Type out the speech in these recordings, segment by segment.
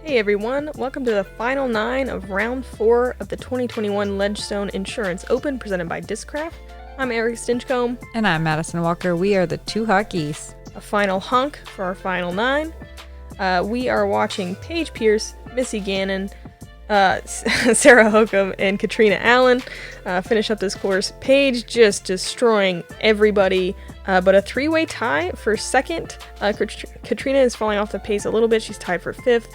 Hey everyone, welcome to the final 9 of round 4 of the 2021 Ledgestone Insurance Open presented by Discraft. I'm Erika Stinchcomb. And I'm Madison Walker. We are the two hot geese. A final hunk for our final 9. We are watching Paige Pierce, Missy Gannon, Sarah Hokom, and Catrina Allen finish up this course. Paige just destroying everybody, but a 3-way tie for second. Catrina is falling off the pace a little bit. She's tied for 5th,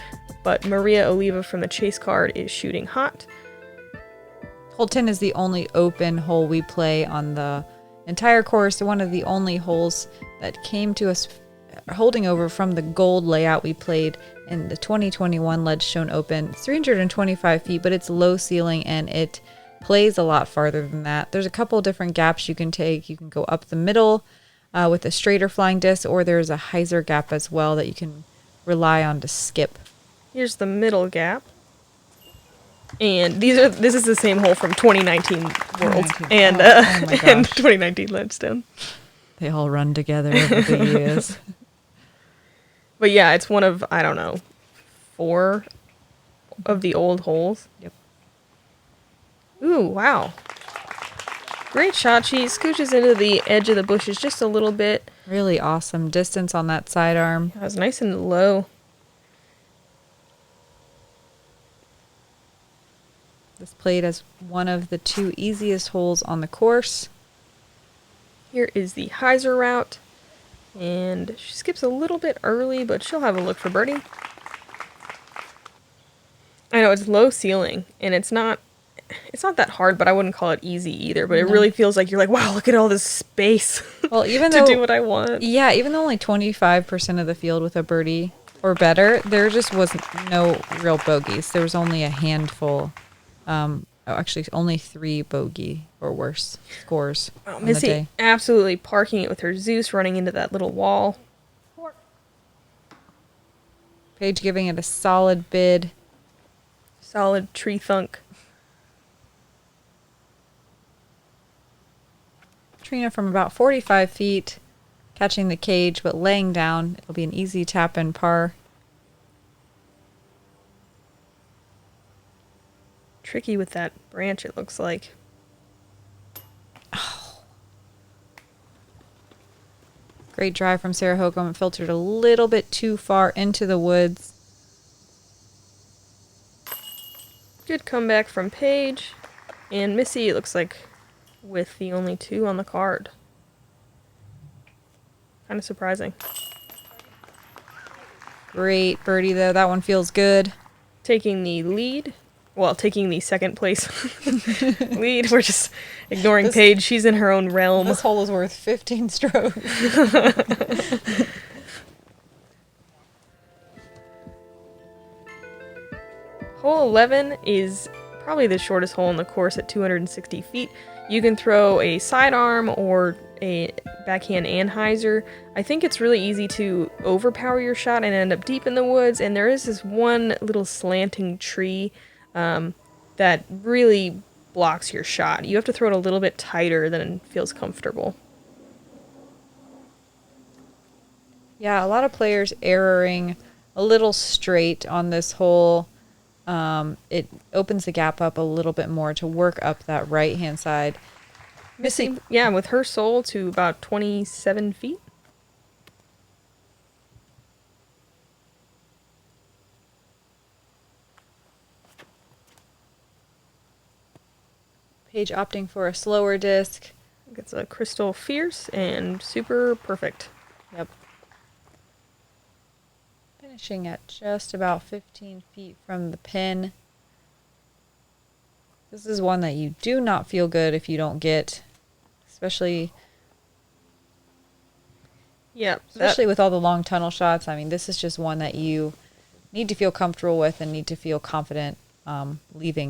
but Maria Oliva from the chase card is shooting hot. Hole 10 is the only open hole we play on the entire course. One of the only holes that came to us holding over from the gold layout we played in the 2021 Ledgestone Open. It's 325 feet, but it's low ceiling and it plays a lot farther than that. There's a couple different gaps you can take. You can go up the middle with a straighter flying disc, or there's a hyzer gap as well that you can rely on to skip. Here's the middle gap. And this is the same hole from 2019 World and 2019 Ledgestone. They all run together over the years. But yeah, it's one of, 4 of the old holes. Yep. Ooh, wow. Great shot. She scooches into the edge of the bushes just a little bit. Really awesome distance on that sidearm. That was nice and low. This played as one of the 2 easiest holes on the course. Here is the hyzer route. And she skips a little bit early, but she'll have a look for birdie. I know it's low ceiling, and it's not that hard, but I wouldn't call it easy either. But it really feels like you're like, wow, look at all this space. Well, even to though, do what I want. Yeah, even though only 25% of the field with a birdie or better, there just was no real bogeys. There was only a handful. Actually, only 3 bogey or worse scores. Oh, Missy absolutely parking it with her Zeus running into that little wall. Paige giving it a solid bid. Solid tree thunk. Trina from about 45 feet, catching the cage, but laying down. It'll be an easy tap in par. Tricky with that branch, it looks like. Oh. Great drive from Sarah Hokom. It filtered a little bit too far into the woods. Good comeback from Paige. And Missy, it looks like, with the only 2 on the card. Kind of surprising. Great birdie, though. That one feels good. Taking the lead. Well, taking the second place lead. We're just ignoring Paige. She's in her own realm. This hole is worth 15 strokes. Hole 11 is probably the shortest hole on the course at 260 feet. You can throw a sidearm or a backhand and hyzer. I think it's really easy to overpower your shot and end up deep in the woods. And there is this one little slanting tree that really blocks your shot. You have to throw it a little bit tighter than feels comfortable. Yeah, a lot of players erroring a little straight on this hole. It opens the gap up a little bit more to work up that right-hand side. Missy, yeah, with her sole to about 27 feet. Paige opting for a slower disc. It's a crystal fierce and super perfect. Yep. Finishing at just about 15 feet from the pin. This is one that you do not feel good if you don't get, especially with all the long tunnel shots. I mean, this is just one that you need to feel comfortable with and need to feel confident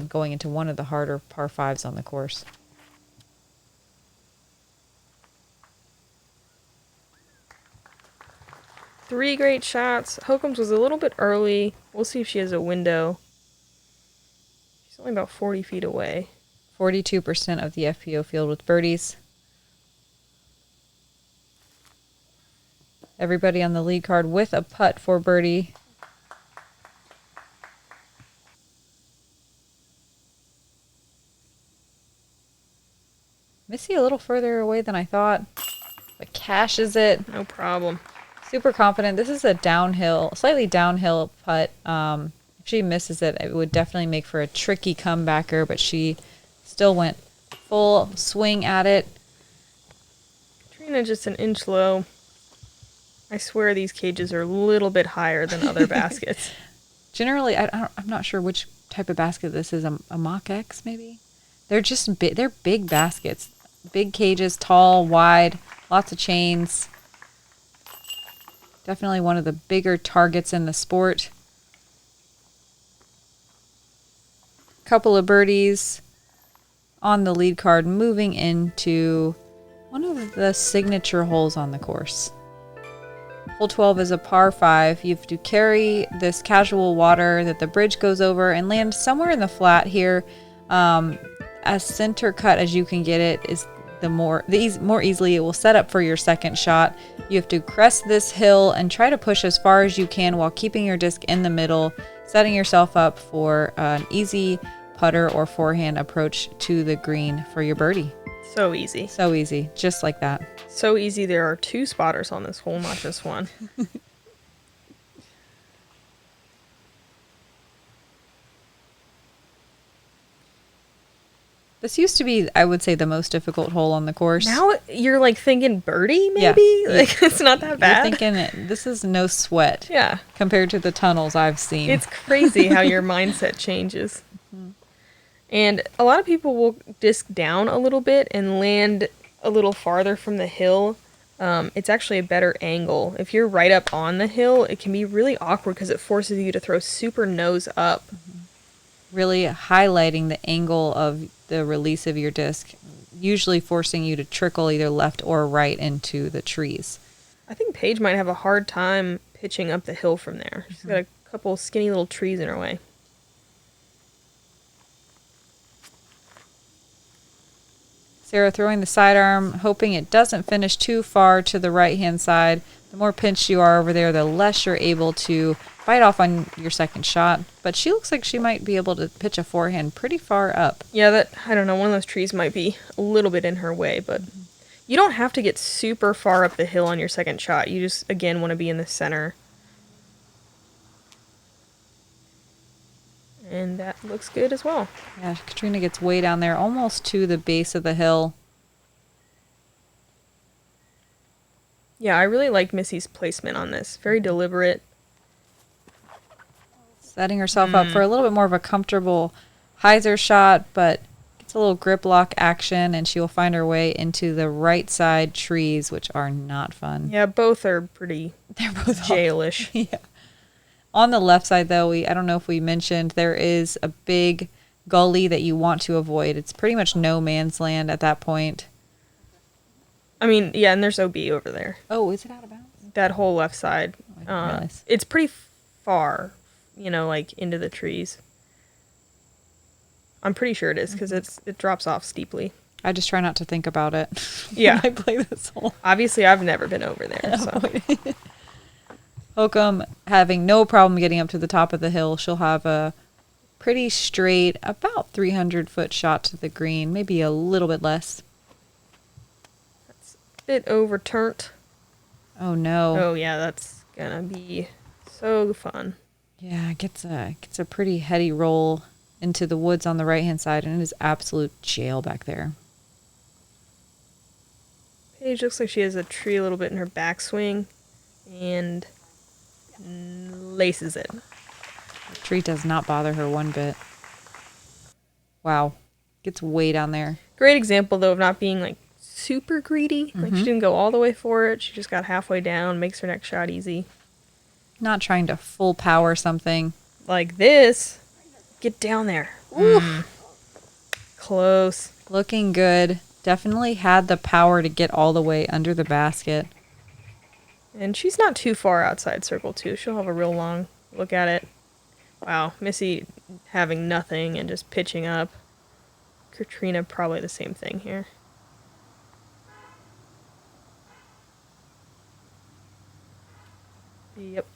going into one of the harder par 5s on the course. Three great shots. Hokom's was a little bit early. We'll see if she has a window. She's only about 40 feet away. 42% of the FPO field with birdies. Everybody on the lead card with a putt for birdie. Missy a little further away than I thought, but cashes it. No problem. Super confident. This is a downhill, slightly downhill putt. If she misses it, it would definitely make for a tricky comebacker, but she still went full swing at it. Catrina just an inch low. I swear these cages are a little bit higher than other baskets. Generally, I'm not sure which type of basket this is. A Mach X, maybe? They're just they're big baskets. Big cages, tall, wide, lots of chains. Definitely one of the bigger targets in the sport. Couple of birdies on the lead card, moving into one of the signature holes on the course. Hole 12 is a par 5. You have to carry this casual water that the bridge goes over and land somewhere in the flat here. As center cut as you can get it is more easily it will set up for your second shot. You have to crest this hill and try to push as far as you can while keeping your disc in the middle, setting yourself up for an easy putter or forehand approach to the green for your birdie. So easy. So easy, just like that. So easy there are 2 spotters on this hole, not just one. This used to be, I would say, the most difficult hole on the course. Now you're like thinking birdie, maybe? Yeah. Like it's not that bad. You're thinking this is no sweat. Yeah. Compared to the tunnels I've seen. It's crazy how your mindset changes. Mm-hmm. And a lot of people will disc down a little bit and land a little farther from the hill. It's actually a better angle. If you're right up on the hill, it can be really awkward because it forces you to throw super nose up. Really highlighting the angle of the release of your disc, usually forcing you to trickle either left or right into the trees. I think Paige might have a hard time pitching up the hill from there. She's got a couple skinny little trees in her way. Sarah throwing the sidearm, hoping it doesn't finish too far to the right-hand side. The more pinched you are over there, the less you're able to bite off on your second shot. But she looks like she might be able to pitch a forehand pretty far up. Yeah, I don't know, one of those trees might be a little bit in her way, but you don't have to get super far up the hill on your second shot. You just, again, want to be in the center. And that looks good as well. Yeah, Catrina gets way down there, almost to the base of the hill. Yeah, I really like Missy's placement on this. Very deliberate. Setting herself up for a little bit more of a comfortable hyzer shot, but gets a little grip lock action, and she will find her way into the right side trees, which are not fun. Yeah, both are pretty They're both jailish. Yeah. On the left side, though, I don't know if we mentioned, there is a big gully that you want to avoid. It's pretty much no man's land at that point. I mean, yeah, and there's OB over there. Oh, is it out of bounds? That whole left side. I didn't realize. It's pretty far, like into the trees. I'm pretty sure it is because it drops off steeply. I just try not to think about it. Yeah. when I play this hole. Obviously, I've never been over there. So. Hokom having no problem getting up to the top of the hill. She'll have a pretty straight, about 300-foot shot to the green, maybe a little bit less. That's a bit overturned. Oh no. Oh yeah, that's gonna be so fun. Yeah, it gets a pretty heady roll into the woods on the right-hand side, and it is absolute jail back there. Paige looks like she has a tree a little bit in her backswing, and laces it. The tree does not bother her one bit. Wow. Gets way down there. Great example, though, of not being, like, super greedy. Like, she didn't go all the way for it. She just got halfway down, makes her next shot easy. Not trying to full power something. Like this. Get down there. Ooh. Close. Looking good. Definitely had the power to get all the way under the basket. And she's not too far outside circle, too. She'll have a real long look at it. Wow. Missy having nothing and just pitching up. Catrina probably the same thing here. Yep.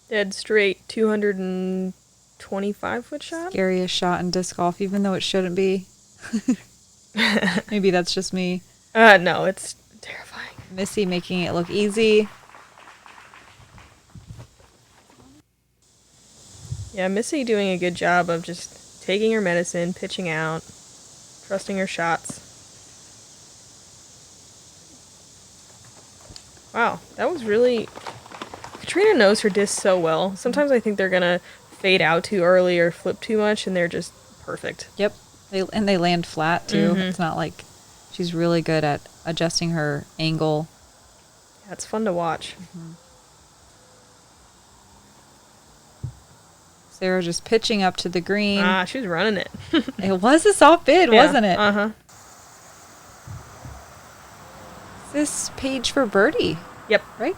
Dead straight 225-foot shot. Scariest shot in disc golf, even though it shouldn't be. Maybe that's just me. No, it's terrifying. Missy making it look easy. Yeah, Missy doing a good job of just taking her medicine, pitching out, trusting her shots. Wow, that was really... Catrina knows her discs so well. Sometimes I think they're going to fade out too early or flip too much, and they're just perfect. Yep. They land flat, too. Mm-hmm. It's not like she's really good at adjusting her angle. Yeah, it's fun to watch. Mm-hmm. Sarah just pitching up to the green. She was running it. It was a soft bid, wasn't it? Uh-huh. Is this Paige for birdie? Yep. Right?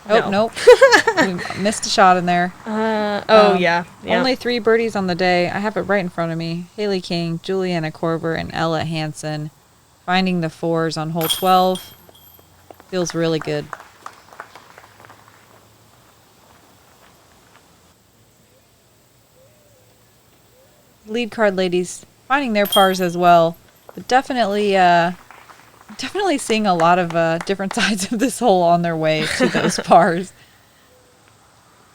Oh, nope. We missed a shot in there. Yeah. Only 3 birdies on the day. I have it right in front of me. Haley King, Juliana Korver, and Ella Hansen finding the 4s on hole 12. Feels really good. Lead card ladies finding their pars as well, but definitely seeing a lot of different sides of this hole on their way to those pars.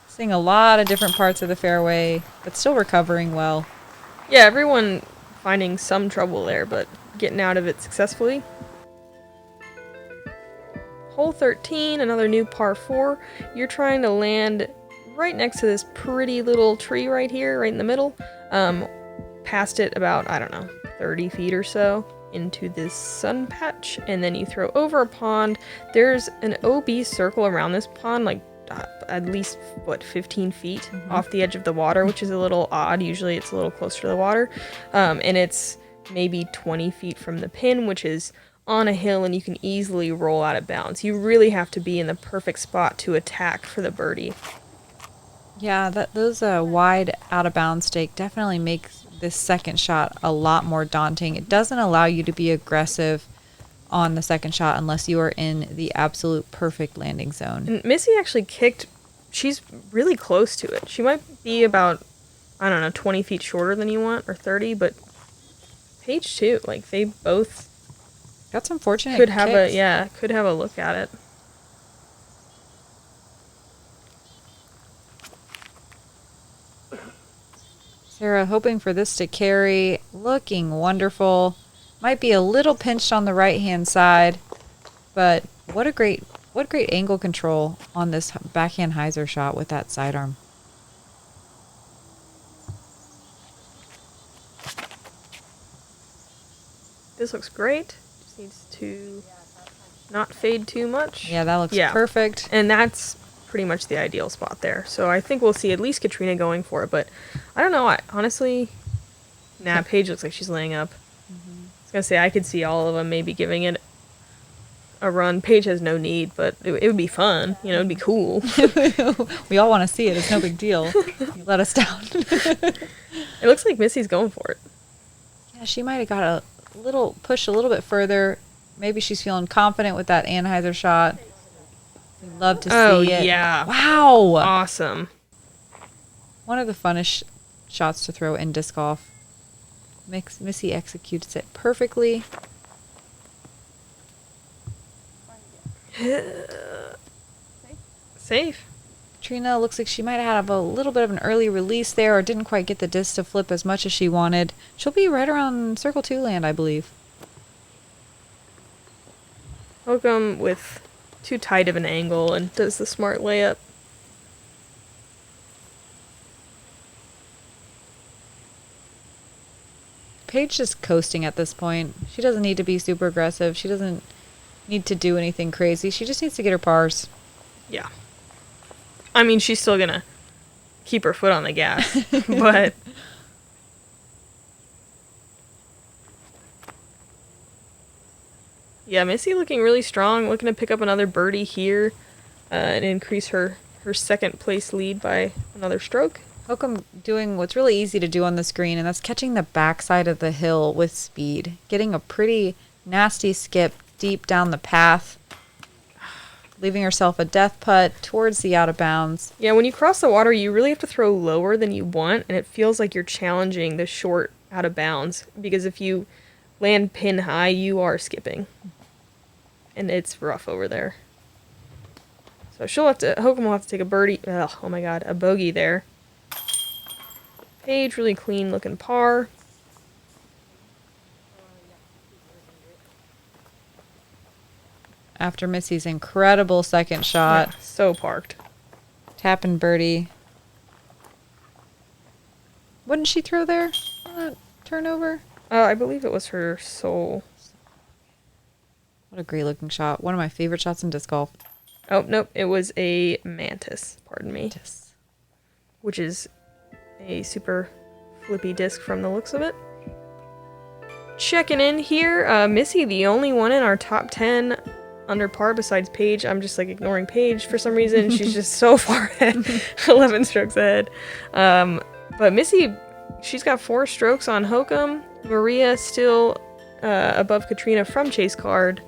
Seeing a lot of different parts of the fairway, but still recovering well. Yeah, everyone finding some trouble there, but getting out of it successfully. Hole 13, another new par 4. You're trying to land right next to this pretty little tree right here, right in the middle. Past it about, 30 feet or so into this sun patch, and then you throw over a pond. There's an OB circle around this pond, like at least 15 feet off the edge of the water, which is a little odd. Usually it's a little closer to the water, and it's maybe 20 feet from the pin, which is on a hill, and you can easily roll out of bounds. You really have to be in the perfect spot to attack for the birdie. Yeah, those wide out of bounds stake definitely makes this second shot a lot more daunting. It doesn't allow you to be aggressive on the second shot unless you are in the absolute perfect landing zone. And Missy actually kicked, she's really close to it. She might be about, 20 feet shorter than you want, or 30, but Paige too. Like, they both got some fortunate could have kicks. could have a look at it. Sarah hoping for this to carry, looking wonderful. Might be a little pinched on the right-hand side, but what great angle control on this backhand hyzer shot with that sidearm. This looks great. Just needs to not fade too much. Yeah, that looks perfect. And that's pretty much the ideal spot there. So I think we'll see at least Catrina going for it, but I don't know. Honestly, Paige looks like she's laying up. I was going to say I could see all of them maybe giving it a run. Paige has no need, but it would be fun. It'd be cool. We all want to see it. It's no big deal. You let us down. It looks like Missy's going for it. Yeah, she might have got a little push a little bit further. Maybe she's feeling confident with that Anheuser shot. We'd love to see it. Oh, yeah. Wow. Awesome. One of the funnest shots to throw in disc golf. Missy executes it perfectly. Safe. Catrina looks like she might have a little bit of an early release there, or didn't quite get the disc to flip as much as she wanted. She'll be right around Circle 2 land, I believe. Hokom with too tight of an angle and does the smart layup. Paige just coasting at this point. She doesn't need to be super aggressive. She doesn't need to do anything crazy. She just needs to get her pars. Yeah. I mean, she's still gonna keep her foot on the gas, but... Yeah, Missy looking really strong, looking to pick up another birdie here and increase her second place lead by another stroke. Hokom doing what's really easy to do on this green, and that's catching the backside of the hill with speed. Getting a pretty nasty skip deep down the path. leaving herself a death putt towards the out of bounds. Yeah, when you cross the water, you really have to throw lower than you want, and it feels like you're challenging the short out of bounds, because if you land pin high, you are skipping. And it's rough over there. So Hokom will have to take a birdie. Ugh, oh my god, a bogey there. Paige, really clean looking par. After Missy's incredible second shot. Yeah, so parked. Tap and birdie. What did she throw there? Turnover? I believe it was her soul. What a great looking shot. One of my favorite shots in disc golf. Oh, nope. It was a mantis, pardon me. Mantis. Which is a super flippy disc from the looks of it. Checking in here. Missy, the only one in our top 10 under par besides Paige. I'm just like ignoring Paige for some reason. She's just so far ahead. 11 strokes ahead. But Missy, she's got 4 strokes on Hokom. Maria still above Catrina from Chase Card.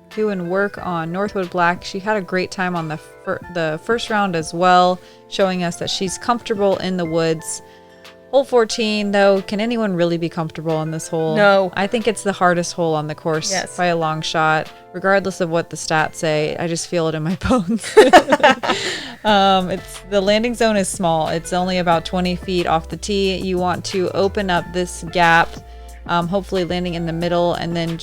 Doing work on Northwood Black. She had a great time on the first round as well, showing us that she's comfortable in the woods. Hole 14, though, can anyone really be comfortable on this hole? No. I think it's the hardest hole on the course by a long shot, regardless of what the stats say. I just feel it in my bones. The landing zone is small. It's only about 20 feet off the tee. You want to open up this gap, hopefully landing in the middle, and then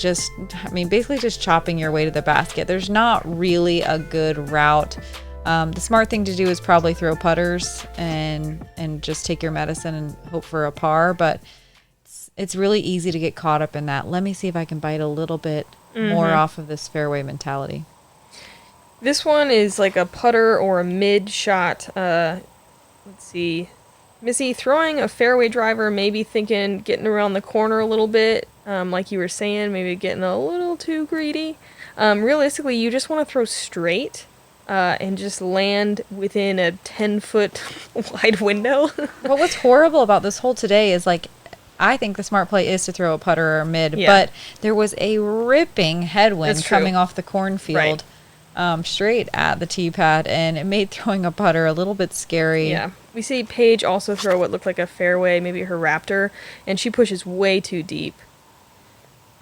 basically just chopping your way to the basket. There's not really a good route. The smart thing to do is probably throw putters and just take your medicine and hope for a par, but it's really easy to get caught up in that. Let me see if I can bite a little bit more off of this fairway mentality. This one is like a putter or a mid shot. Let's see. Missy throwing a fairway driver, maybe thinking getting around the corner a little bit, like you were saying, maybe getting a little too greedy. Realistically, you just want to throw straight. And just land within a 10-foot wide window. Well, what's horrible about this hole today is, I think the smart play is to throw a putter or a mid, but there was a ripping headwind coming off the cornfield straight at the tee pad, and it made throwing a putter a little bit scary. Yeah. We see Paige also throw what looked like a fairway, maybe her Raptor, and she pushes way too deep.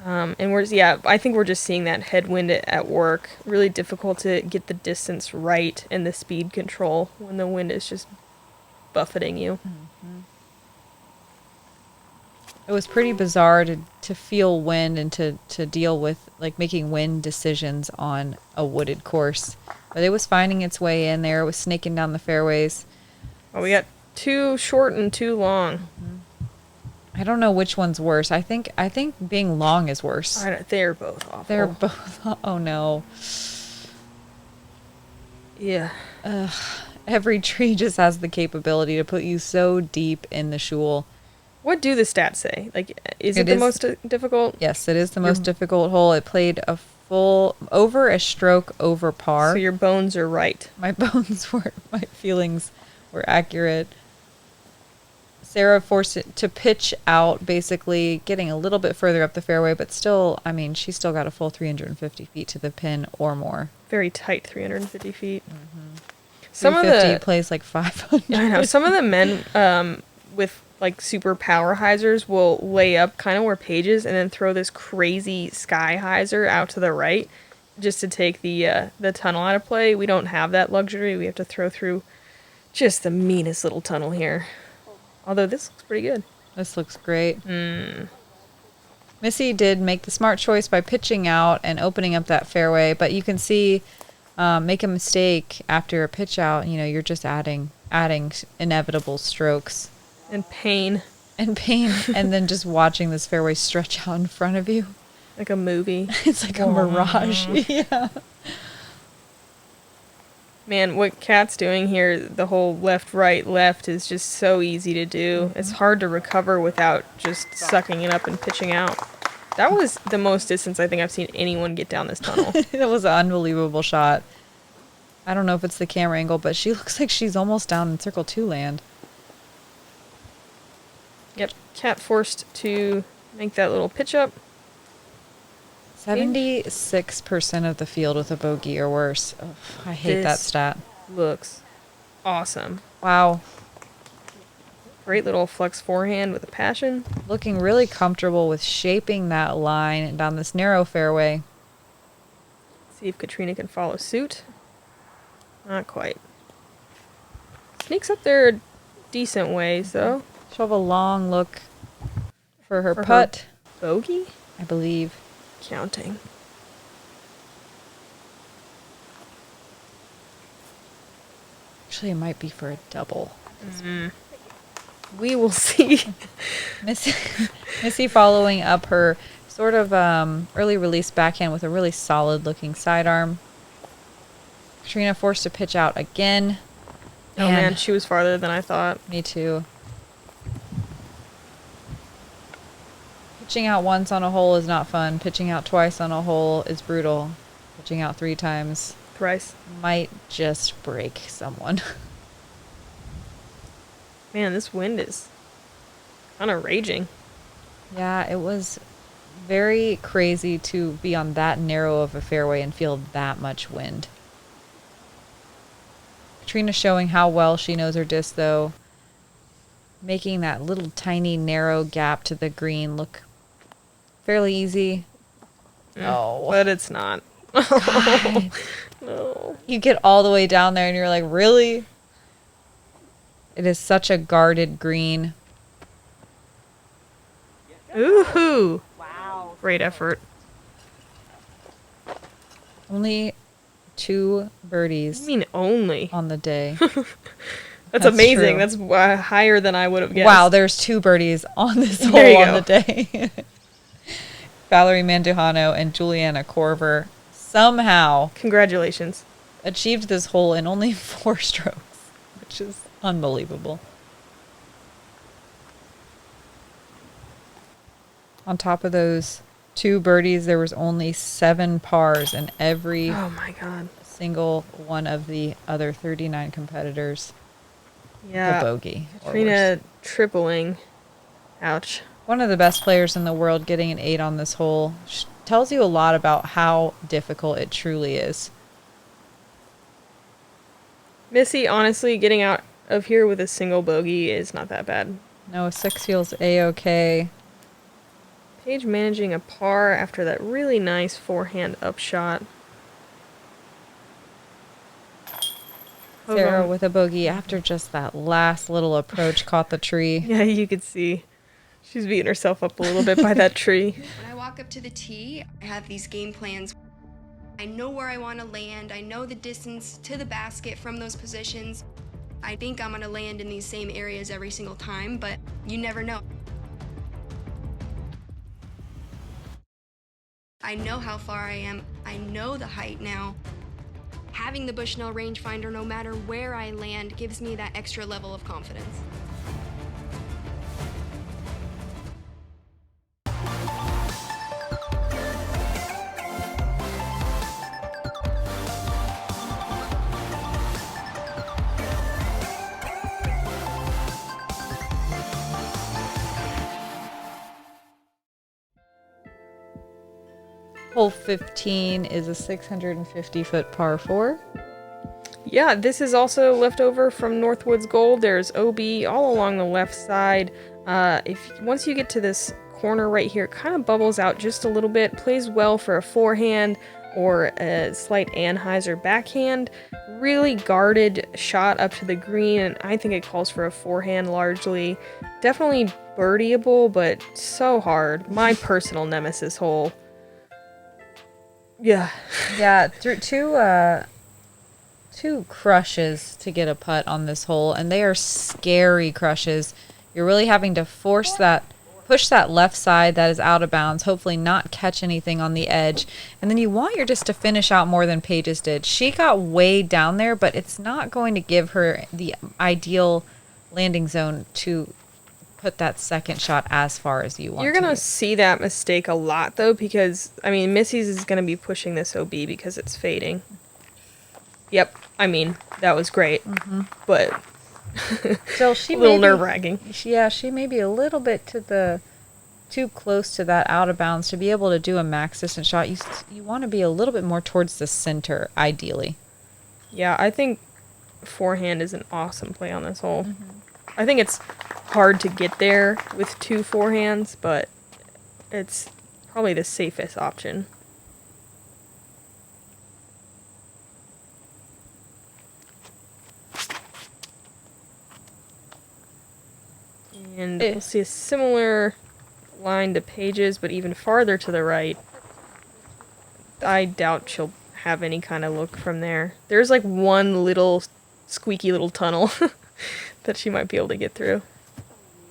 And I think we're just seeing that headwind at work. Really difficult to get the distance right and the speed control when the wind is just buffeting you. Mm-hmm. It was pretty bizarre to feel wind and to deal with making wind decisions on a wooded course. But it was finding its way in there. It was snaking down the fairways. Well, we got too short and too long. Mm-hmm. I don't know which one's worse. I think being long is worse. They're both awful. They're both. Oh no. Yeah. Every tree just has the capability to put you so deep in the shoal. What do the stats say? Is it the most difficult? Yes, it is the most difficult hole. It played a full over a stroke over par. So your bones are right. My feelings were accurate. Sarah forced it to pitch out, basically getting a little bit further up the fairway, but still, she's still got a full 350 feet to the pin or more. Very tight 350 feet. Mm-hmm. Some of the plays 500. I know. Some of the men with super power hyzers will lay up kind of where Paige is and then throw this crazy sky hyzer out to the right just to take the tunnel out of play. We don't have that luxury. We have to throw through just the meanest little tunnel here. Although this looks pretty good. This looks great. Missy did make the smart choice by pitching out and opening up that fairway, but you can see make a mistake after a pitch out. You're just adding inevitable strokes. And pain. And then just watching this fairway stretch out in front of you. Like a movie. It's like a mirage. Yeah. Man, what Kat's doing here, the whole left, right, left, is just so easy to do. It's hard to recover without just sucking it up and pitching out. That was the most distance I think I've seen anyone get down this tunnel. That was an unbelievable shot. I don't know if it's the camera angle, but she looks like she's almost down in Circle 2 land. Yep, Kat forced to make that little pitch up. 76% of the field with a bogey or worse. Ugh, I hate that stat. Looks awesome. Wow. Great little flex forehand with a passion. Looking really comfortable with shaping that line down this narrow fairway. See if Catrina can follow suit. Not quite. Sneaks up there a decent ways, though. She'll have a long look for her putt. Bogey? I believe. Counting. Actually, it might be for a double. We will see. Missy following up her sort of early release backhand with a really solid looking sidearm. Catrina forced to pitch out again. Oh man, she was farther than I thought. Me too. Pitching out once on a hole is not fun. Pitching out twice on a hole is brutal. Pitching out 3 times. Thrice. Might just break someone. Man, this wind is kind of raging. Yeah, it was very crazy to be on that narrow of a fairway and feel that much wind. Catrina showing how well she knows her disc, though. Making that little tiny narrow gap to the green look fairly easy. Oh. But it's not. No. You get all the way down there and you're like, really? It is such a guarded green. Ooh. Wow. Great effort. Only 2 birdies. I mean, only. On the day. That's amazing. True. That's higher than I would have guessed. Wow, there's 2 birdies on this hole on the day. Valerie Mandujano and Juliana Corver somehow congratulations achieved this hole in only 4 strokes, which is unbelievable. On top of those 2 birdies, there was only 7 pars in every oh my god single one of the other 39 competitors. Yeah, the bogey. Catrina tripling. Ouch. One of the best players in the world getting an 8 on this hole tells you a lot about how difficult it truly is. Missy, honestly, getting out of here with a single bogey is not that bad. No, a 6 feels a-okay. Paige managing a par after that really nice forehand upshot. Sarah with a bogey after just that last little approach caught the tree. Yeah, you could see. She's beating herself up a little bit by that tree. When I walk up to the tee, I have these game plans. I know where I want to land. I know the distance to the basket from those positions. I think I'm going to land in these same areas every single time, but you never know. I know how far I am. I know the height now. Having the Bushnell Range Finder, no matter where I land, gives me that extra level of confidence. Hole 15 is a 650-foot par 4. Yeah, this is also left over from Northwoods Gold. There's OB all along the left side. Once you get to this corner right here, it kind of bubbles out just a little bit. Plays well for a forehand or a slight Anheuser backhand. Really guarded shot up to the green, and I think it calls for a forehand largely. Definitely birdieable, but so hard. My personal nemesis hole. Yeah. Yeah, through two crushes to get a putt on this hole, and they are scary crushes. You're really having to push that left side that is out of bounds, hopefully not catch anything on the edge, and then you want your disc to finish out more than Paige's did. She got way down there, but it's not going to give her the ideal landing zone to put that second shot as far as you want. You're going to see that mistake a lot, though, because, I mean, Missy's is going to be pushing this OB because it's fading. Yep, I mean, that was great, but so she a little nerve-wracking. Yeah, she may be a little bit to too close to that out of bounds to be able to do a max distance shot. You want to be a little bit more towards the center, ideally. Yeah, I think forehand is an awesome play on this hole. I think it's hard to get there with 2 forehands, but it's probably the safest option. And we'll see a similar line to Paige's, but even farther to the right. I doubt she'll have any kind of look from there. There's like one little squeaky little tunnel that she might be able to get through.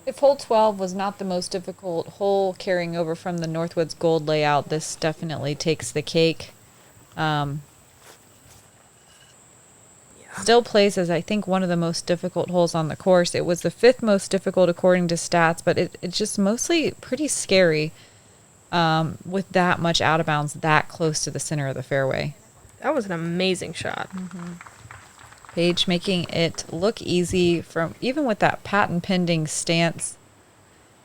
If hole 12 was not the most difficult hole carrying over from the Northwoods Gold layout, this definitely takes the cake. Still plays as, I think, one of the most difficult holes on the course. It was the 5th most difficult according to stats, but it's just mostly pretty scary with that much out of bounds that close to the center of the fairway. That was an amazing shot. Paige making it look easy from even with that patent pending stance.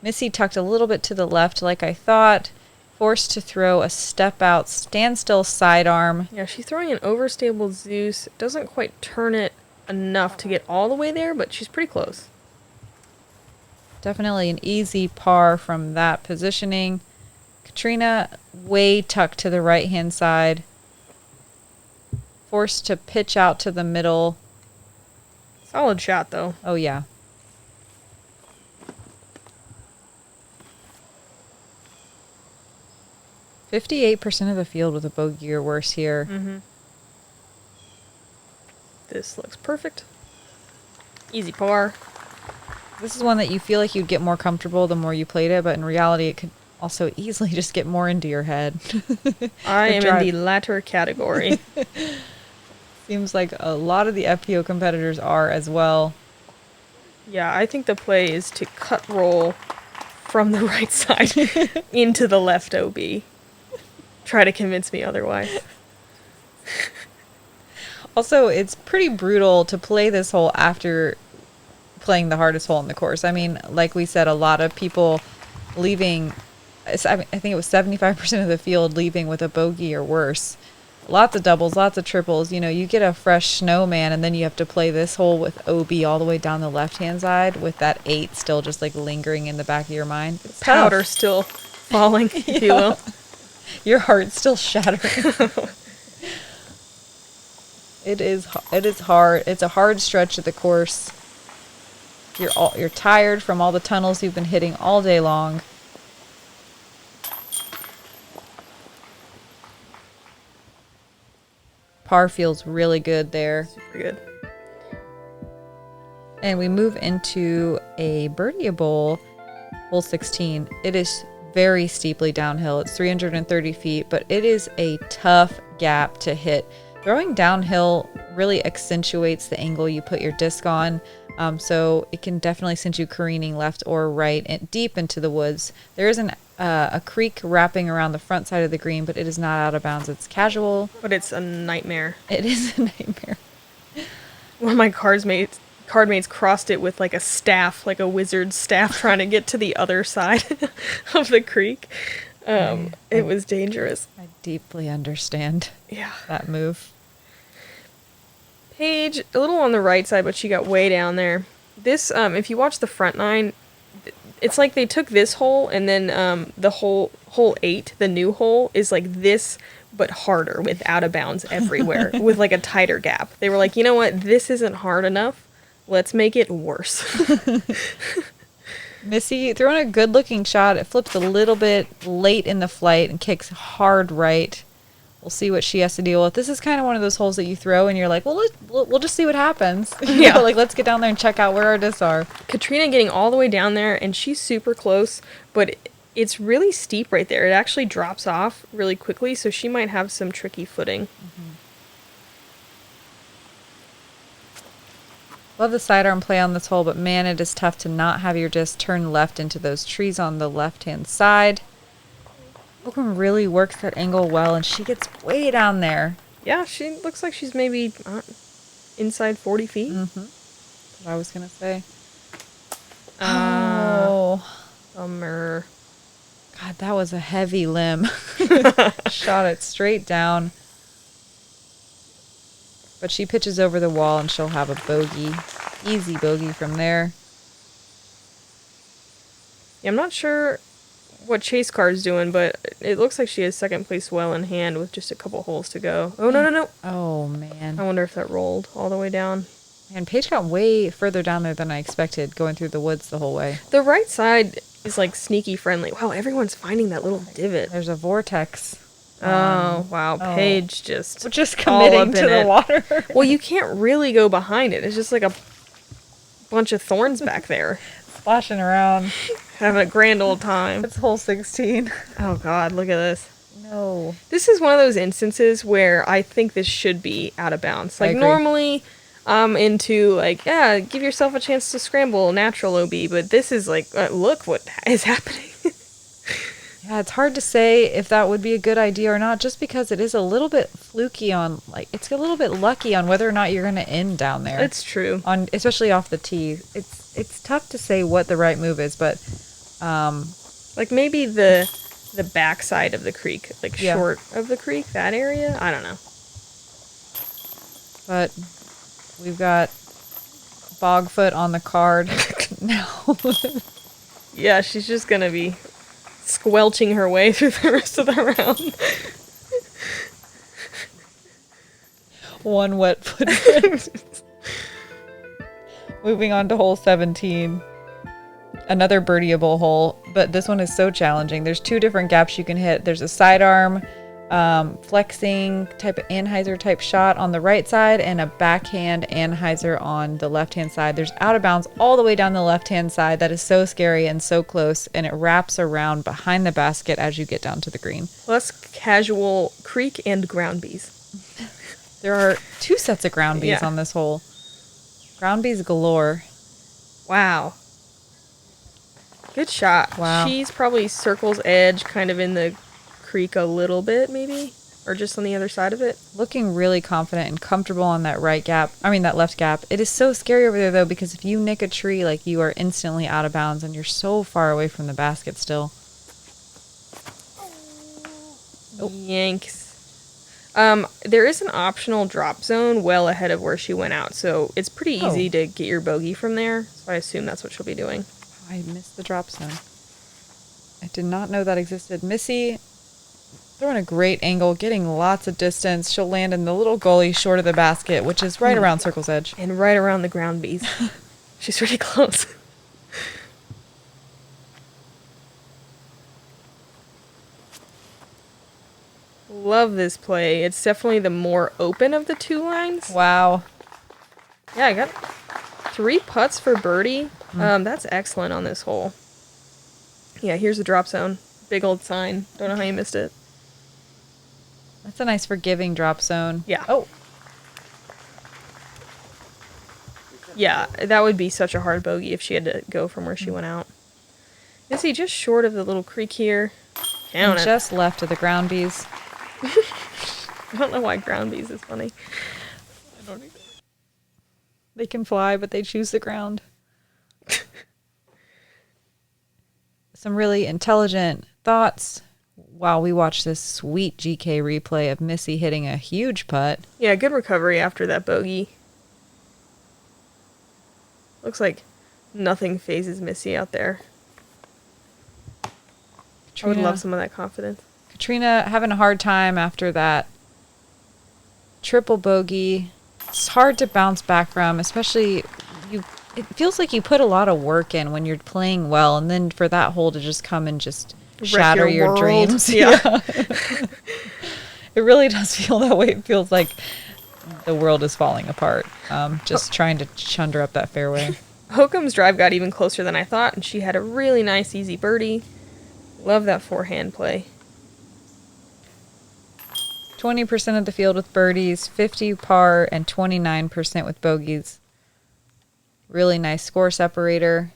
Missy tucked a little bit to the left like I thought. Forced to throw a step out, standstill sidearm. Yeah, she's throwing an overstable Zeus. Doesn't quite turn it enough to get all the way there, but she's pretty close. Definitely an easy par from that positioning. Catrina way tucked to the right-hand side. Forced to pitch out to the middle. Solid shot, though. Oh, yeah. %58% of the field with a bogey or worse here. This looks perfect. Easy par. This is one that you feel like you'd get more comfortable the more you played it, but in reality it could also easily just get more into your head. I am in the latter category. Seems like a lot of the FPO competitors are as well. Yeah, I think the play is to cut roll from the right side into the left OB. Try to convince me otherwise. Also, it's pretty brutal to play this hole after playing the hardest hole in the course. I mean, like we said, a lot of people leaving, I think it was 75% of the field leaving with a bogey or worse. Lots of doubles, lots of triples. You know, you get a fresh snowman, and then you have to play this hole with OB all the way down the left-hand side with that 8 still just like lingering in the back of your mind. It's Powder tough. Still falling, if you will. Your heart's still shattering. It is hard. It's a hard stretch of the course. You're tired from all the tunnels you've been hitting all day long. Par feels really good there. Super good. And we move into a birdieable hole 16. It is very steeply downhill. It's 330 feet, but it is a tough gap to hit. Throwing downhill really accentuates the angle you put your disc on, so it can definitely send you careening left or right and deep into the woods. There is a creek wrapping around the front side of the green, but it is not out of bounds. It's casual. But it's a nightmare. It is a nightmare. One of my cardmates crossed it with like a staff, like a wizard's staff, trying to get to the other side of the creek. It was dangerous. I deeply understand that move. Paige, a little on the right side, but she got way down there. This, if you watch the front nine, it's like they took this hole and then the hole 8, the new hole, is like this, but harder with out of bounds everywhere with like a tighter gap. They were like, you know what? This isn't hard enough. Let's make it worse. Missy throwing a good looking shot. It flips a little bit late in the flight and kicks hard right. We'll see what she has to deal with. This is kind of one of those holes that you throw and you're like, well, we'll just see what happens. You know, like, let's get down there and check out where our discs are. Katrina getting all the way down there, and she's super close, but it's really steep right there. It actually drops off really quickly, so she might have some tricky footing. Love the sidearm play on this hole, but man, it is tough to not have your disc turn left into those trees on the left-hand side. Hokom really works that angle well, and she gets way down there. Yeah, she looks like she's maybe inside 40 feet. That's what I was going to say. Oh. Bummer. that was a heavy limb. Shot it straight down. But she pitches over the wall and she'll have a bogey. Easy bogey from there. Yeah, I'm not sure what chase car is doing, but it looks like she has second place well in hand with just a couple holes to go. Oh, no. Oh, man. I wonder if that rolled all the way down. And Paige got way further down there than I expected, going through the woods the whole way. The right side is like sneaky friendly. Wow, everyone's finding that little divot. There's a vortex. Oh, wow. Paige just committing to the water. Well, you can't really go behind it. It's just like a bunch of thorns back there. Splashing around. Having a grand old time. It's hole 16. Oh, God, look at this. No. This is one of those instances where I think this should be out of bounds. Like, agree. normally, I'm into, like, yeah, give yourself a chance to scramble, natural OB, but this is like, look what is happening. Yeah, it's hard to say if that would be a good idea or not, just because it is a little bit fluky on, like, it's a little bit lucky on whether or not you're going to end down there. It's true. Especially off the tee. It's tough to say what the right move is, but like maybe the backside of the creek, like short of the creek, that area. I don't know. But we've got Bogfoot on the card now. Yeah, she's just gonna be squelching her way through the rest of the round. One wet footprint. Moving on to hole 17. Another birdieable hole, but this one is so challenging. There's two different gaps you can hit. There's a sidearm, flexing type of Anheuser type shot on the right side and a backhand Anheuser on the left-hand side. There's out of bounds all the way down the left-hand side. That is so scary and so close, and it wraps around behind the basket as you get down to the green. Less casual creek and ground bees. There are two sets of ground bees on this hole. Ground bees galore. Wow. Good shot. Wow. She's probably circle's edge, kind of in the creek a little bit, maybe? Or just on the other side of it? Looking really confident and comfortable on that that left gap. It is so scary over there, though, because if you nick a tree, like, you are instantly out of bounds, and you're so far away from the basket still. Oh. Yanks. There is an optional drop zone well ahead of where she went out, so it's pretty easy to get your bogey from there. So I assume that's what she'll be doing. I missed the drop zone. I did not know that existed. Missy throwing a great angle, getting lots of distance. She'll land in the little gully short of the basket, which is right around circle's edge. And right around the ground bees. She's pretty close. Love this play. It's definitely the more open of the two lines. Wow. Yeah, I got 3 putts for birdie. That's excellent on this hole. Yeah, here's the drop zone. Big old sign. Don't know how you missed it. That's a nice forgiving drop zone. Yeah. Oh. Yeah, that would be such a hard bogey if she had to go from where she went out. Missy just short of the little creek here. And just left of the ground bees. I don't know why ground bees is funny. I don't either. They can fly, but they choose the ground. Some really intelligent thoughts while we watch this sweet GK replay of Missy hitting a huge putt. Yeah, good recovery after that bogey. Looks like nothing phases Missy out there. I would love some of that confidence. Catrina having a hard time after that triple bogey. It's hard to bounce back from, especially it feels like you put a lot of work in when you're playing well, and then for that hole to just come and just shatter your dreams. Yeah. It really does feel that way. It feels like the world is falling apart. Just trying to chunder up that fairway. Hokom's drive got even closer than I thought, and she had a really nice, easy birdie. Love that forehand play. 20% of the field with birdies, 50 par, and 29% with bogeys. Really nice score separator.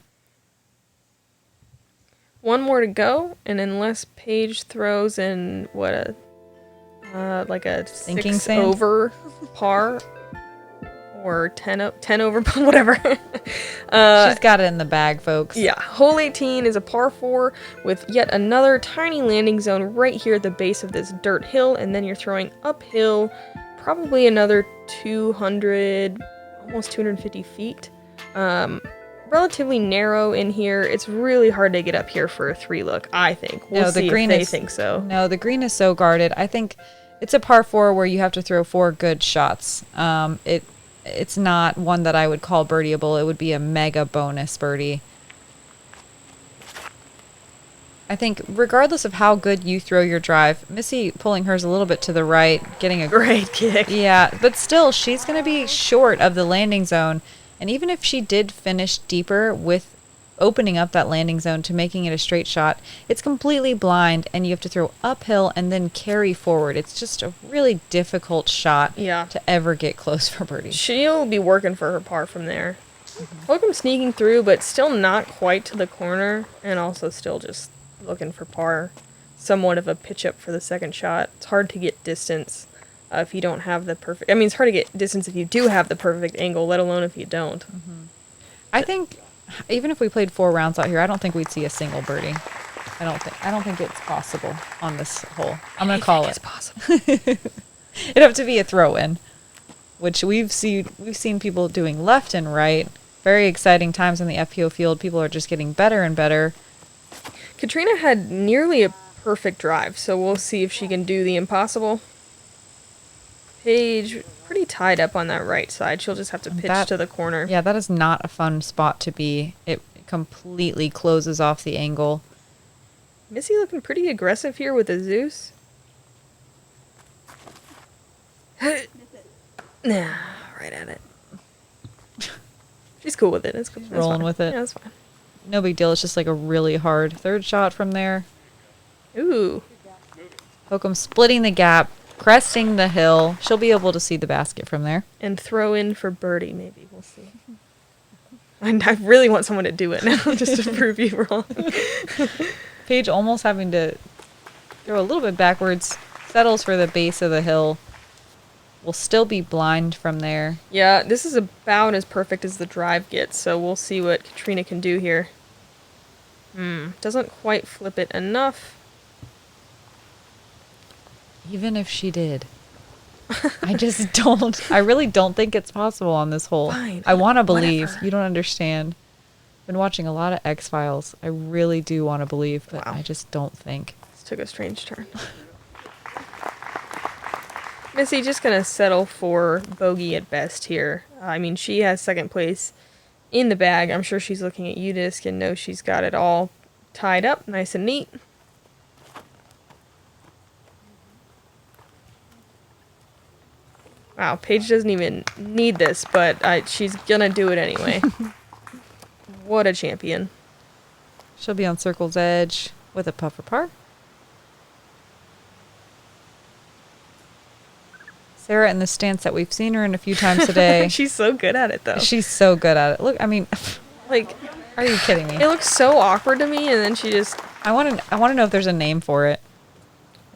One more to go, and unless Paige throws in like a Sinking 6 sand? over par, or 10 over, whatever. She's got it in the bag, folks. Yeah, hole 18 is a par 4 with yet another tiny landing zone right here at the base of this dirt hill, and then you're throwing uphill probably another 200, almost 250 feet. Relatively narrow in here. It's really hard to get up here for a 3 look, I think. We'll see if they think so. No, the green is so guarded. I think it's a par 4 where you have to throw 4 good shots. It's not one that I would call birdieable. It would be a mega bonus birdie. I think regardless of how good you throw your drive, Missy pulling hers a little bit to the right, getting a great kick. Yeah, but still, she's going to be short of the landing zone. And even if she did finish deeper with opening up that landing zone to making it a straight shot, it's completely blind and you have to throw uphill and then carry forward. It's just a really difficult shot to ever get close for birdie. She'll be working for her par from there. Hokom sneaking through, but still not quite to the corner, and also still just looking for par. Somewhat of a pitch up for the second shot. It's hard to get distance if you don't have the perfect... I mean, it's hard to get distance if you do have the perfect angle, let alone if you don't. I think even if we played 4 rounds out here, I don't think we'd see a single birdie. I don't think it's possible on this hole. I'm going to call it. It's possible. It'd have to be a throw-in, which we've seen people doing left and right. Very exciting times in the FPO field. People are just getting better and better. Catrina had nearly a perfect drive, so we'll see if she can do the impossible. Paige, pretty tied up on that right side. She'll just have to pitch to the corner. Yeah, that is not a fun spot to be. It completely closes off the angle. Missy looking pretty aggressive here with the Zeus. Nah, right at it. She's cool with it. It's cool. Rolling with it. Yeah, that's fine. No big deal. It's just like a really hard third shot from there. Ooh. Hokom splitting the gap, cresting the hill. She'll be able to see the basket from there. And throw in for birdie, maybe. We'll see. I really want someone to do it now, just to prove you wrong. Paige almost having to throw a little bit backwards. Settles for the base of the hill. Will still be blind from there. Yeah, this is about as perfect as the drive gets, so we'll see what Catrina can do here. Doesn't quite flip it enough. Even if she did. I just don't. I really don't think it's possible on this hole. Fine, I want to believe. whatever. You don't understand. Been watching a lot of X-Files. I really do want to believe, but Wow. I just don't think. This took a strange turn. Missy just going to settle for bogey at best here. I mean, she has second place in the bag. I'm sure she's looking at UDisc and knows she's got it all tied up, nice and neat. Wow, Paige doesn't even need this, but she's going to do it anyway. What a champion. She'll be on circle's edge with a puffer par. Sarah in the stance that we've seen her in a few times today. She's so good at it, though. She's so good at it. Look, I mean, Like, are you kidding me? it looks so awkward to me, and then she just... I want to know if there's a name for it.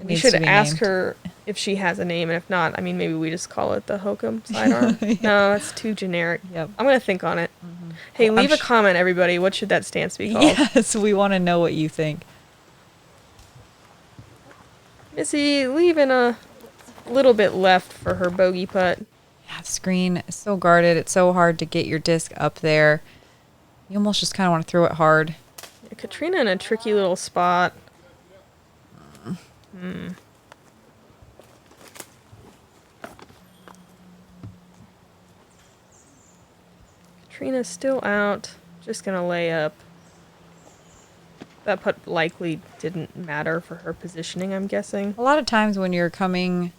We should ask her if she has a name, and if not, I mean, maybe we just call it the Hokom sidearm. Yeah. No, that's too generic. Yep. I'm going to think on it. Hey, Well, leave a comment, everybody. What should that stance be called? Yes, we want to know what you think. Missy leaving a little bit left for her bogey putt. Yeah, the screen is so guarded. It's so hard to get your disc up there. You almost just kind of want to throw it hard. Yeah, Catrina in a tricky little spot. Catrina's still out. Just going to lay up. That putt likely didn't matter for her positioning, I'm guessing. A lot of times when you're coming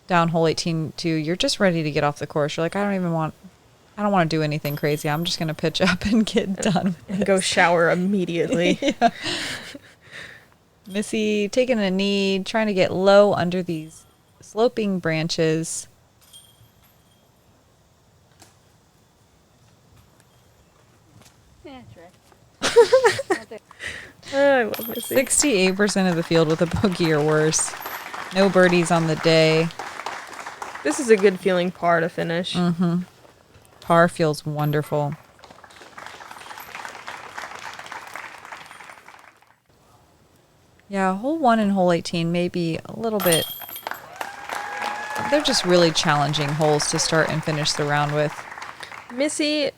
down hole 18 too, you're just ready to get off the course. You're like, I don't want to do anything crazy. I'm just going to pitch up and get done. And go shower immediately. Yeah. Missy taking a knee, trying to get low under these sloping branches. I love Missy. 68% of the field with a bogey or worse. No birdies on the day. This is a good feeling par to finish. par feels wonderful. Yeah, hole 1 and hole 18 may be a little bit... They're just really challenging holes to start and finish the round with. Missy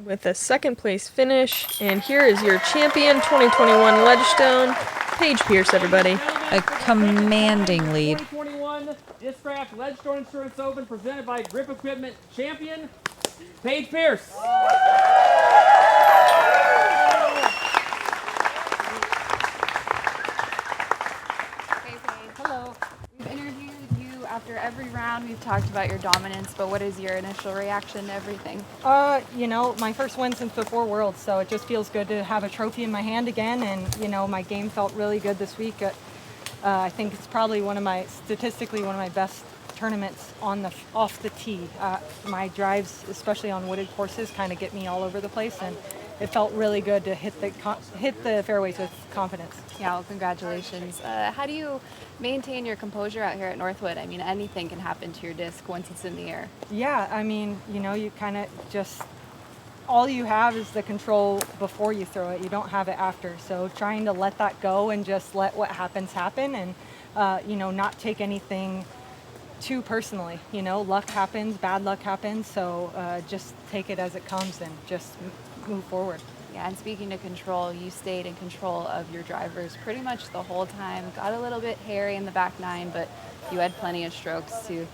with a second place finish, and here is your champion 2021 Ledgestone, Paige Pierce, everybody. A commanding lead. 2021 Discraft Ledgestone Insurance Open presented by Grip Equipment champion, Paige Pierce. Hello. We've interviewed you after every round. We've talked about your dominance, but what is your initial reaction to everything? My first win since before Worlds, so it just feels good to have a trophy in my hand again, and, my game felt really good this week. I think it's probably statistically one of my best tournaments off the tee. My drives, especially on wooded courses, kind of get me all over the place, and it felt really good to hit the fairways with confidence. Yeah, well, congratulations. How do you maintain your composure out here at Northwood? I mean, anything can happen to your disc once it's in the air. Yeah, you kind of just, all you have is the control before you throw it. You don't have it after. So trying to let that go and just let what happens happen, and, not take anything too personally. Luck happens, bad luck happens. So just take it as it comes and just move forward. Yeah, and speaking to control, you stayed in control of your drivers pretty much the whole time. Got a little bit hairy in the back nine, but you had plenty of strokes to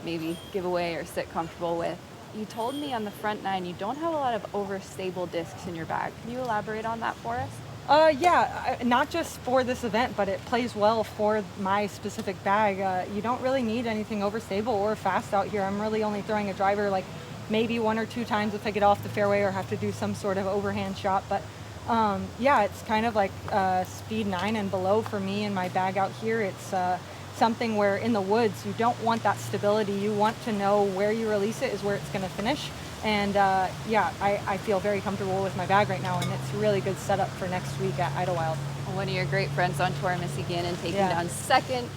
maybe give away or sit comfortable with. You told me on the front nine you don't have a lot of overstable discs in your bag. Can you elaborate on that for us? Not just for this event, but it plays well for my specific bag. You don't really need anything overstable or fast out here. I'm really only throwing a driver like maybe 1 or 2 times if I get off the fairway or have to do some sort of overhand shot. But it's kind of like speed 9 and below for me in my bag out here. It's something where in the woods you don't want that stability. You want to know where you release it is where it's going to finish. And I feel very comfortable with my bag right now, and it's a really good setup for next week at Idlewild. One of your great friends on tour, Missy Gannon, taking down second,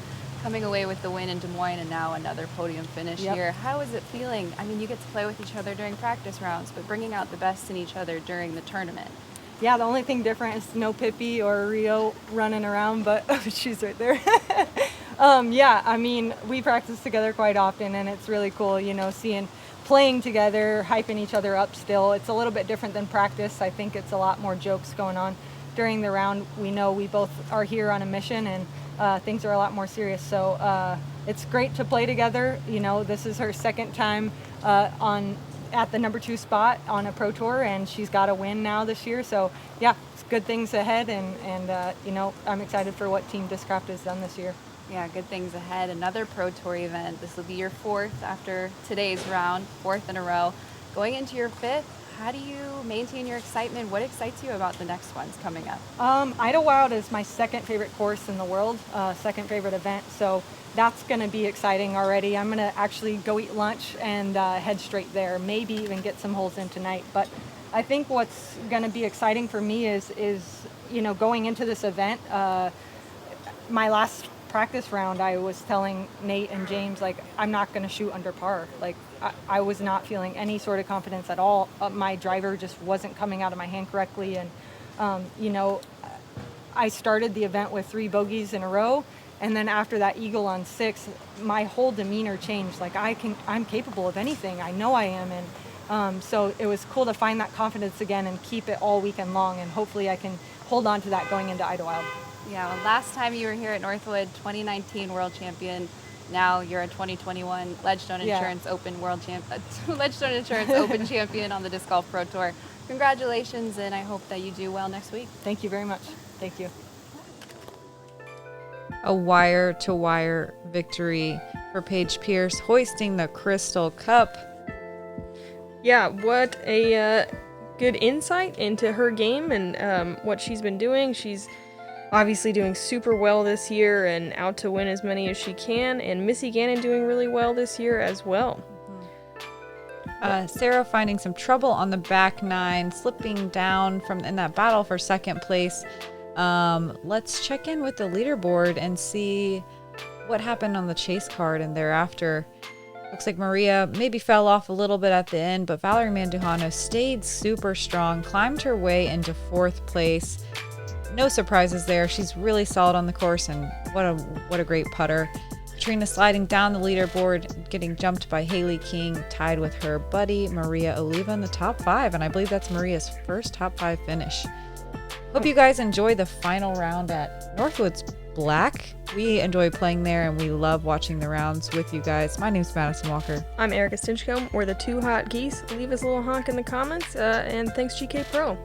coming away with the win in Des Moines, and now another podium finish here. How is it feeling? I mean, you get to play with each other during practice rounds, but bringing out the best in each other during the tournament. Yeah, the only thing different is no Pippi or Rio running around, but she's right there. We practice together quite often, and it's really cool, playing together, hyping each other up still. It's a little bit different than practice. I think it's a lot more jokes going on during the round. We know we both are here on a mission, and things are a lot more serious. So it's great to play together. This is her second time at the number 2 spot on a pro tour, and she's got a win now this year. So it's good things ahead, and I'm excited for what Team Discraft has done this year. Yeah, good things ahead. Another Pro Tour event. This will be your 4th after today's round, 4th in a row. Going into your 5th, how do you maintain your excitement? What excites you about the next ones coming up? Idlewild is my second favorite course in the world, second favorite event. So that's going to be exciting already. I'm going to actually go eat lunch and head straight there, maybe even get some holes in tonight. But I think what's going to be exciting for me is going into this event. My last practice round, I was telling Nate and James, I'm not going to shoot under par. I was not feeling any sort of confidence at all. My driver just wasn't coming out of my hand correctly. And, I started the event with 3 bogeys in a row. And then after that eagle on 6, my whole demeanor changed. I'm capable of anything. I know I am. And so it was cool to find that confidence again and keep it all weekend long. And hopefully I can hold on to that going into Idlewild. Yeah, well, last time you were here at Northwood, 2019 world champion. Now you're a 2021 Ledgestone Insurance Open world Ledgestone Insurance Open champion on the Disc Golf Pro Tour. Congratulations, and I hope that you do well next week. Thank you very much. Thank you. A wire-to-wire victory for Paige Pierce, hoisting the Crystal Cup. Yeah, what a good insight into her game and what she's been doing. She's obviously doing super well this year and out to win as many as she can, and Missy Gannon doing really well this year as well. Sarah finding some trouble on the back nine, slipping down in that battle for second place. Let's check in with the leaderboard and see what happened on the chase card and thereafter. Looks like Maria maybe fell off a little bit at the end, but Valerie Mandujano stayed super strong, climbed her way into 4th place. No surprises there. She's really solid on the course, and what a great putter. Catrina sliding down the leaderboard, getting jumped by Haley King, tied with her buddy Maria Oliva in the top 5, and I believe that's Maria's first top 5 finish. Hope you guys enjoy the final round at Northwoods Black. We enjoy playing there, and we love watching the rounds with you guys. My name's Madison Walker. I'm Erika Stinchcomb. We're the Two Hot Geese. Leave us a little honk in the comments, and thanks GK Pro.